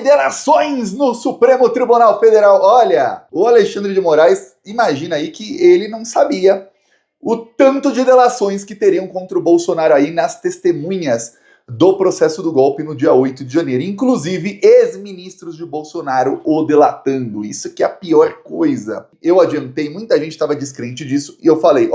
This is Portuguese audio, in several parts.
delações no Supremo Tribunal Federal. Olha, o Alexandre de Moraes, imagina aí que ele não sabia o tanto de delações que teriam contra o Bolsonaro aí nas testemunhas do processo do golpe no dia 8 de janeiro. Inclusive, ex-ministros de Bolsonaro o delatando. Isso que é a pior coisa. Eu adiantei, muita gente estava descrente disso, e eu falei,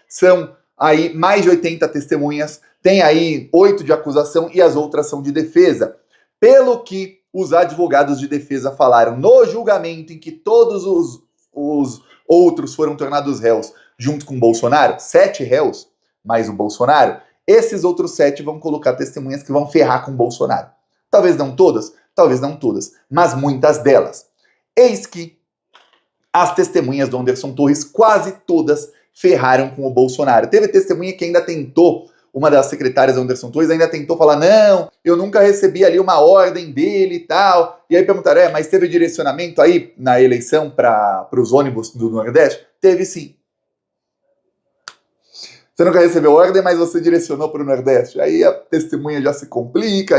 são aí mais de 80 testemunhas, tem aí 8 de acusação e as outras são de defesa. Pelo que os advogados de defesa falaram no julgamento em que todos os outros foram tornados réus junto com o Bolsonaro, 7 réus mais o Bolsonaro, esses outros 7 vão colocar testemunhas que vão ferrar com o Bolsonaro. Talvez não todas, mas muitas delas. Eis que as testemunhas do Anderson Torres, quase todas, ferraram com o Bolsonaro. Teve testemunha que ainda tentou, uma das secretárias do Anderson Torres ainda tentou falar, não, eu nunca recebi ali uma ordem dele e tal. E aí perguntaram, mas teve direcionamento aí na eleição para os ônibus do Nordeste? Teve sim. Você nunca recebeu ordem, mas você direcionou para o Nordeste. Aí a testemunha já se complica,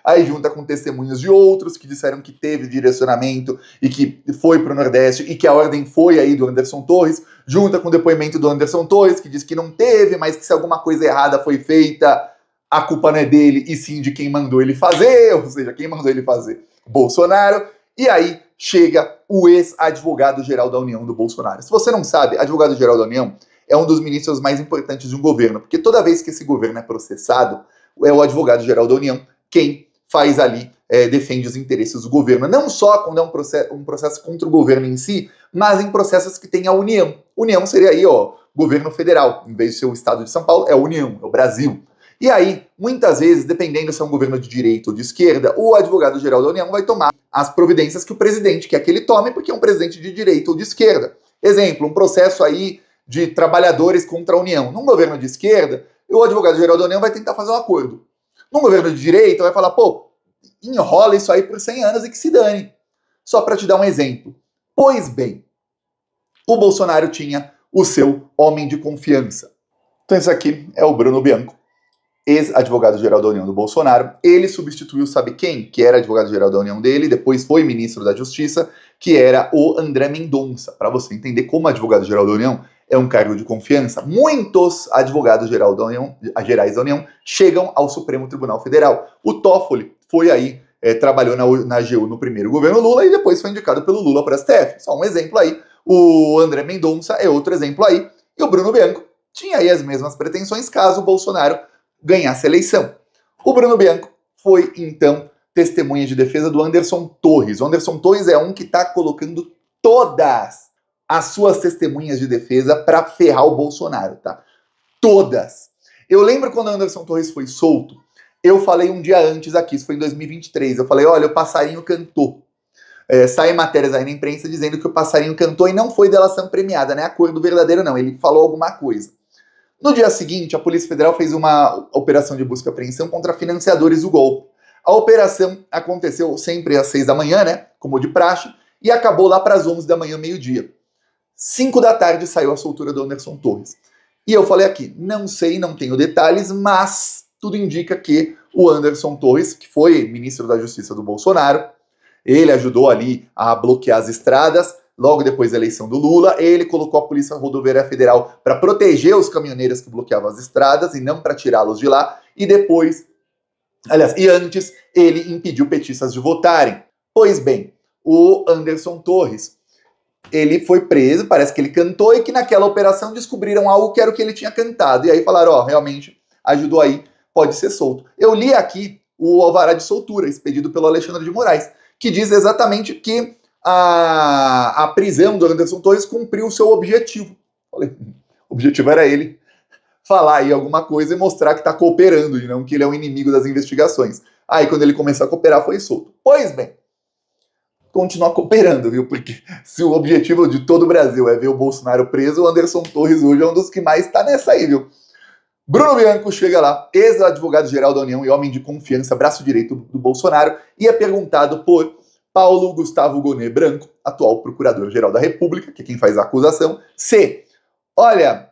aí junta com testemunhos de outros que disseram que teve direcionamento e que foi para o Nordeste e que a ordem foi aí do Anderson Torres, junta com o depoimento do Anderson Torres, que diz que não teve, mas que se alguma coisa errada foi feita, a culpa não é dele e sim de quem mandou ele fazer, ou seja, quem mandou ele fazer? Bolsonaro. E aí chega o ex-advogado-geral da União do Bolsonaro. Se você não sabe, advogado-geral da União é um dos ministros mais importantes de um governo, porque toda vez que esse governo é processado, é o advogado-geral da União quem faz ali, defende os interesses do governo, não só quando é um processo contra o governo em si, mas em processos que tem a União. União seria aí, governo federal, em vez de ser o estado de São Paulo, é a União, é o Brasil. E aí, muitas vezes, dependendo se é um governo de direita ou de esquerda, o advogado-geral da União vai tomar as providências que o presidente quer que ele tome, porque é um presidente de direita ou de esquerda. Exemplo, um processo aí de trabalhadores contra a União. Num governo de esquerda, o advogado-geral da União vai tentar fazer um acordo. Num governo de direita, vai falar, enrola isso aí por 100 anos e que se dane. Só para te dar um exemplo. Pois bem, o Bolsonaro tinha o seu homem de confiança. Então esse aqui é o Bruno Bianco, ex-advogado-geral da União do Bolsonaro. Ele substituiu, sabe quem? Que era advogado-geral da União dele, depois foi ministro da Justiça, que era o André Mendonça. Para você entender como advogado-geral da União é um cargo de confiança, muitos advogados-gerais da União chegam ao Supremo Tribunal Federal. O Toffoli foi aí, trabalhou na AGU no primeiro governo Lula e depois foi indicado pelo Lula para a STF. Só um exemplo aí. O André Mendonça é outro exemplo aí. E o Bruno Bianco tinha aí as mesmas pretensões caso o Bolsonaro ganhasse a eleição. O Bruno Bianco foi, então, testemunha de defesa do Anderson Torres. O Anderson Torres é um que está colocando todas as suas testemunhas de defesa para ferrar o Bolsonaro, tá? Todas. Eu lembro quando o Anderson Torres foi solto, eu falei um dia antes aqui, isso foi em 2023, eu falei, olha, o passarinho cantou. Saem matérias aí na imprensa dizendo que o passarinho cantou e não foi delação premiada, né? Acordo verdadeiro não, ele falou alguma coisa. No dia seguinte, a Polícia Federal fez uma operação de busca e apreensão contra financiadores do golpe. A operação aconteceu sempre às 6 da manhã, né? Como de praxe, e acabou lá para as 11 da manhã, meio-dia. 5 da tarde saiu a soltura do Anderson Torres. E eu falei aqui, não sei, não tenho detalhes, mas tudo indica que o Anderson Torres, que foi ministro da Justiça do Bolsonaro, ele ajudou ali a bloquear as estradas, logo depois da eleição do Lula, ele colocou a Polícia Rodoviária Federal para proteger os caminhoneiros que bloqueavam as estradas e não para tirá-los de lá, e depois, e antes, ele impediu petistas de votarem. Pois bem, o Anderson Torres, ele foi preso, parece que ele cantou, e que naquela operação descobriram algo que era o que ele tinha cantado. E aí falaram, realmente ajudou aí, pode ser solto. Eu li aqui o alvará de soltura, expedido pelo Alexandre de Moraes, que diz exatamente que a prisão do Anderson Torres cumpriu o seu objetivo. Falei, o objetivo era ele falar aí alguma coisa e mostrar que está cooperando, e não que ele é um inimigo das investigações. Aí quando ele começou a cooperar, foi solto. Pois bem, continuar cooperando, viu? Porque se o objetivo de todo o Brasil é ver o Bolsonaro preso, o Anderson Torres hoje é um dos que mais está nessa aí, viu? Bruno Bianco chega lá, ex-advogado-geral da União e homem de confiança, braço direito do Bolsonaro, e é perguntado por Paulo Gustavo Gonet Branco, atual procurador-geral da República, que é quem faz a acusação, se, olha,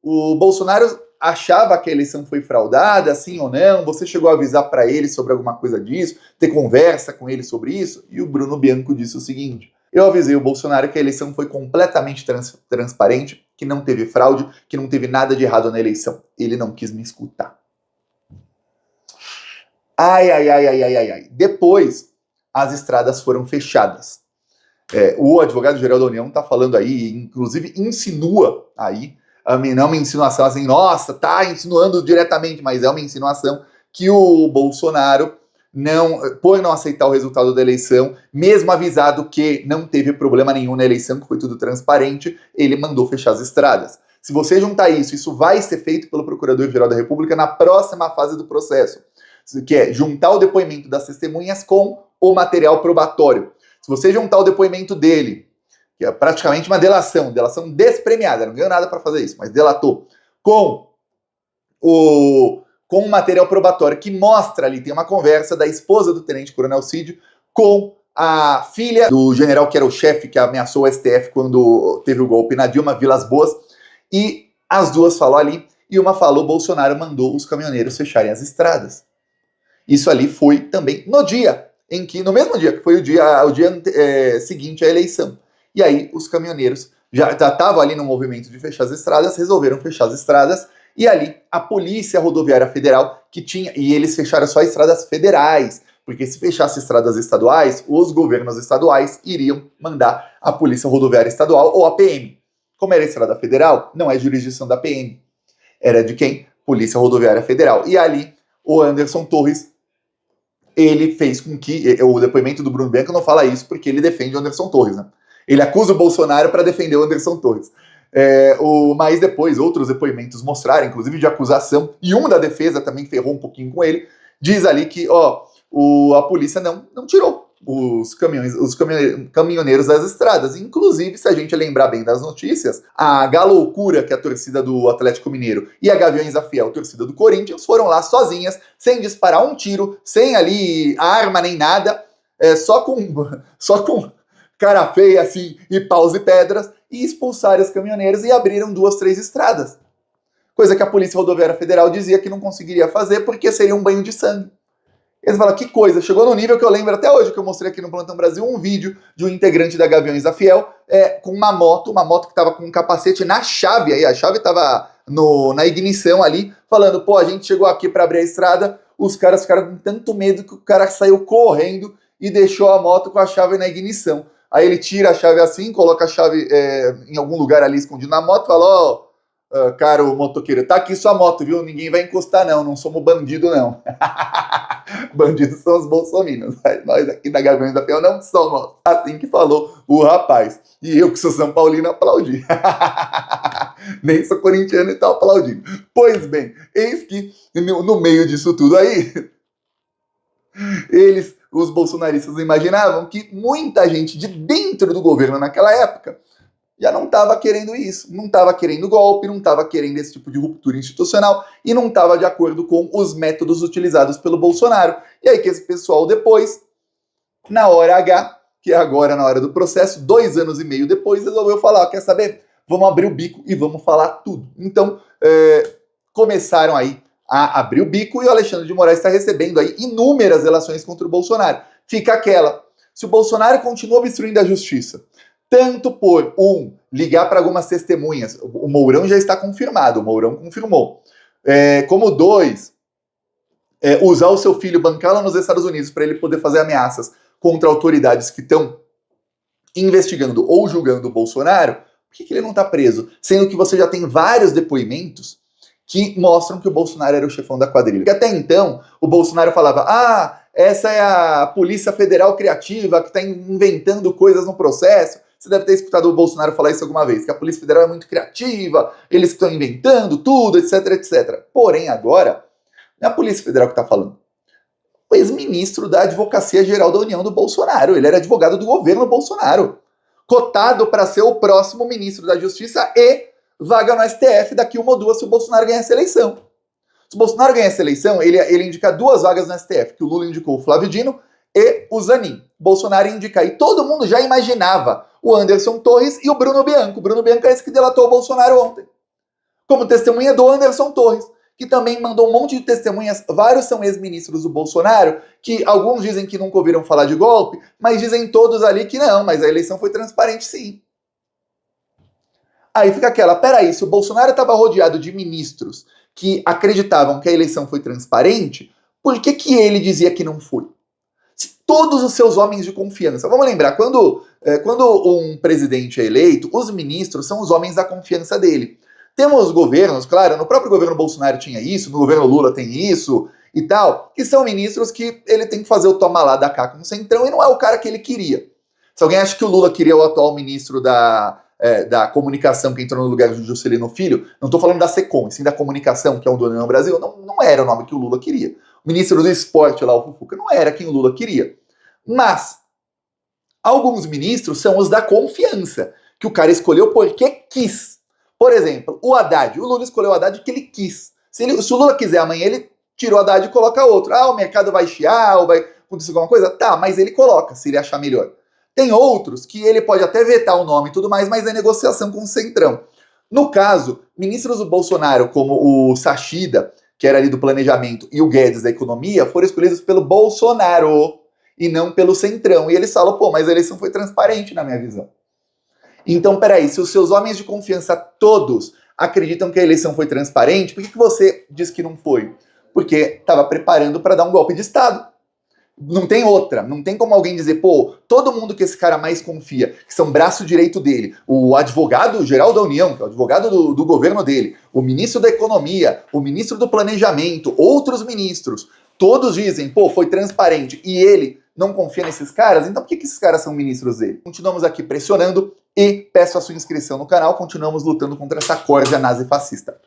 o Bolsonaro achava que a eleição foi fraudada, sim ou não? Você chegou a avisar para ele sobre alguma coisa disso? Ter conversa com ele sobre isso? E o Bruno Bianco disse o seguinte: eu avisei o Bolsonaro que a eleição foi completamente transparente, que não teve fraude, que não teve nada de errado na eleição. Ele não quis me escutar. Ai. Depois, as estradas foram fechadas. O advogado-geral da União está falando aí, inclusive insinua aí, não é uma insinuação assim, nossa, tá insinuando diretamente, mas é uma insinuação que o Bolsonaro, por não aceitar o resultado da eleição, mesmo avisado que não teve problema nenhum na eleição, que foi tudo transparente, ele mandou fechar as estradas. Se você juntar isso vai ser feito pelo Procurador-Geral da República na próxima fase do processo, que é juntar o depoimento das testemunhas com o material probatório. Se você juntar o depoimento dele, que é praticamente uma delação despremiada, não ganhou nada para fazer isso, mas delatou, com o material probatório que mostra ali, tem uma conversa da esposa do Tenente Coronel Cid com a filha do general que era o chefe que ameaçou o STF quando teve o golpe na Dilma, Vilas Boas, e as duas falou ali, e uma falou, Bolsonaro mandou os caminhoneiros fecharem as estradas. Isso ali foi também no mesmo dia, que foi o dia seguinte à eleição. E aí os caminhoneiros já estavam ali no movimento de fechar as estradas, resolveram fechar as estradas, e ali a Polícia Rodoviária Federal, e eles fecharam só estradas federais, porque se fechasse estradas estaduais, os governos estaduais iriam mandar a Polícia Rodoviária Estadual ou a PM. Como era estrada federal, não é jurisdição da PM. Era de quem? Polícia Rodoviária Federal. E ali o Anderson Torres, ele fez com que, o depoimento do Bruno Bianco não fala isso porque ele defende o Anderson Torres, né? Ele acusa o Bolsonaro para defender o Anderson Torres. Mas depois outros depoimentos mostraram, inclusive de acusação, e um da defesa também ferrou um pouquinho com ele, diz ali que a polícia não tirou os caminhoneiros das estradas. Inclusive, se a gente lembrar bem das notícias, a Galoucura, que é a torcida do Atlético Mineiro, e a Gaviões da Fiel, torcida do Corinthians, foram lá sozinhas, sem disparar um tiro, sem ali arma nem nada, só com cara feia assim, e paus e pedras, e expulsaram os caminhoneiros e abriram 2, 3 estradas. Coisa que a Polícia Rodoviária Federal dizia que não conseguiria fazer porque seria um banho de sangue. Eles falam, que coisa, chegou no nível que eu lembro até hoje, que eu mostrei aqui no Plantão Brasil, um vídeo de um integrante da Gaviões da Fiel, com uma moto que estava com um capacete na chave, aí a chave estava na ignição ali, falando, a gente chegou aqui para abrir a estrada, os caras ficaram com tanto medo que o cara saiu correndo e deixou a moto com a chave na ignição. Aí ele tira a chave assim, coloca a chave em algum lugar ali escondido na moto, fala, caro motoqueiro, tá aqui sua moto, viu? Ninguém vai encostar não somos bandido não. Bandidos são os bolsominions. Nós aqui da Gaviões da Fiel não somos. Assim que falou o rapaz. E eu que sou São Paulino aplaudi. Nem sou corintiano e tal aplaudindo. Pois bem, eis que no meio disso tudo aí, os bolsonaristas imaginavam que muita gente de dentro do governo naquela época já não estava querendo isso, não estava querendo golpe, não estava querendo esse tipo de ruptura institucional e não estava de acordo com os métodos utilizados pelo Bolsonaro. E aí que esse pessoal depois, na hora H, que é agora na hora do processo, 2 anos e meio depois, resolveu falar, quer saber? Vamos abrir o bico e vamos falar tudo. Então, começaram aí a abrir o bico e o Alexandre de Moraes está recebendo aí inúmeras relações contra o Bolsonaro. Fica aquela, se o Bolsonaro continua obstruindo a justiça, tanto por, ligar para algumas testemunhas, o Mourão já está confirmado, o Mourão confirmou, como 2, usar o seu filho, bancá-lo nos Estados Unidos para ele poder fazer ameaças contra autoridades que estão investigando ou julgando o Bolsonaro, por que ele não está preso? Sendo que você já tem vários depoimentos que mostram que o Bolsonaro era o chefão da quadrilha. Porque até então, o Bolsonaro falava, essa é a Polícia Federal criativa que está inventando coisas no processo. Você deve ter escutado o Bolsonaro falar isso alguma vez, que a Polícia Federal é muito criativa, eles estão inventando tudo, etc, etc. Porém, agora, não é a Polícia Federal que está falando. O ex-ministro da Advocacia Geral da União do Bolsonaro, ele era advogado do governo Bolsonaro, cotado para ser o próximo ministro da Justiça e vaga no STF daqui 1 ou 2 se o Bolsonaro ganhar essa eleição. Se o Bolsonaro ganhar essa eleição, ele indica 2 vagas no STF, que o Lula indicou o Flávio Dino e o Zanin. Bolsonaro indica. E todo mundo já imaginava o Anderson Torres e o Bruno Bianco. O Bruno Bianco é esse que delatou o Bolsonaro ontem. Como testemunha do Anderson Torres, que também mandou um monte de testemunhas, vários são ex-ministros do Bolsonaro, que alguns dizem que nunca ouviram falar de golpe, mas dizem todos ali que não, mas a eleição foi transparente sim. Aí fica aquela, peraí, se o Bolsonaro estava rodeado de ministros que acreditavam que a eleição foi transparente, por que que ele dizia que não foi? Se todos os seus homens de confiança, vamos lembrar, quando um presidente é eleito, os ministros são os homens da confiança dele. Temos governos, claro, no próprio governo Bolsonaro tinha isso, no governo Lula tem isso e tal, que são ministros que ele tem que fazer o toma lá da cá com o Centrão e não é o cara que ele queria. Se alguém acha que o Lula queria o atual ministro da comunicação que entrou no lugar do Juscelino Filho, não estou falando da SECOM, sim da comunicação, que é o do União Brasil, não era o nome que o Lula queria. O ministro do esporte lá, o Fufuca, não era quem o Lula queria. Mas alguns ministros são os da confiança, que o cara escolheu porque quis. Por exemplo, o Haddad. O Lula escolheu o Haddad porque ele quis. Se o Lula quiser amanhã, ele tira o Haddad e coloca outro. Ah, o mercado vai chiar, ou vai acontecer alguma coisa? Tá, mas ele coloca, se ele achar melhor. Tem outros que ele pode até vetar o nome e tudo mais, mas é negociação com o Centrão. No caso, ministros do Bolsonaro, como o Sachida, que era ali do planejamento, e o Guedes da economia, foram escolhidos pelo Bolsonaro e não pelo Centrão. E eles falam, pô, mas a eleição foi transparente na minha visão. Então, peraí, se os seus homens de confiança todos acreditam que a eleição foi transparente, por que você diz que não foi? Porque estava preparando para dar um golpe de Estado. Não tem outra, não tem como alguém dizer, pô, todo mundo que esse cara mais confia, que são braço direito dele, o advogado-geral da União, que é o advogado do governo dele, o ministro da Economia, o ministro do Planejamento, outros ministros, todos dizem, pô, foi transparente, e ele não confia nesses caras, então por que esses caras são ministros dele? Continuamos aqui pressionando e peço a sua inscrição no canal, continuamos lutando contra essa corda nazi-fascista.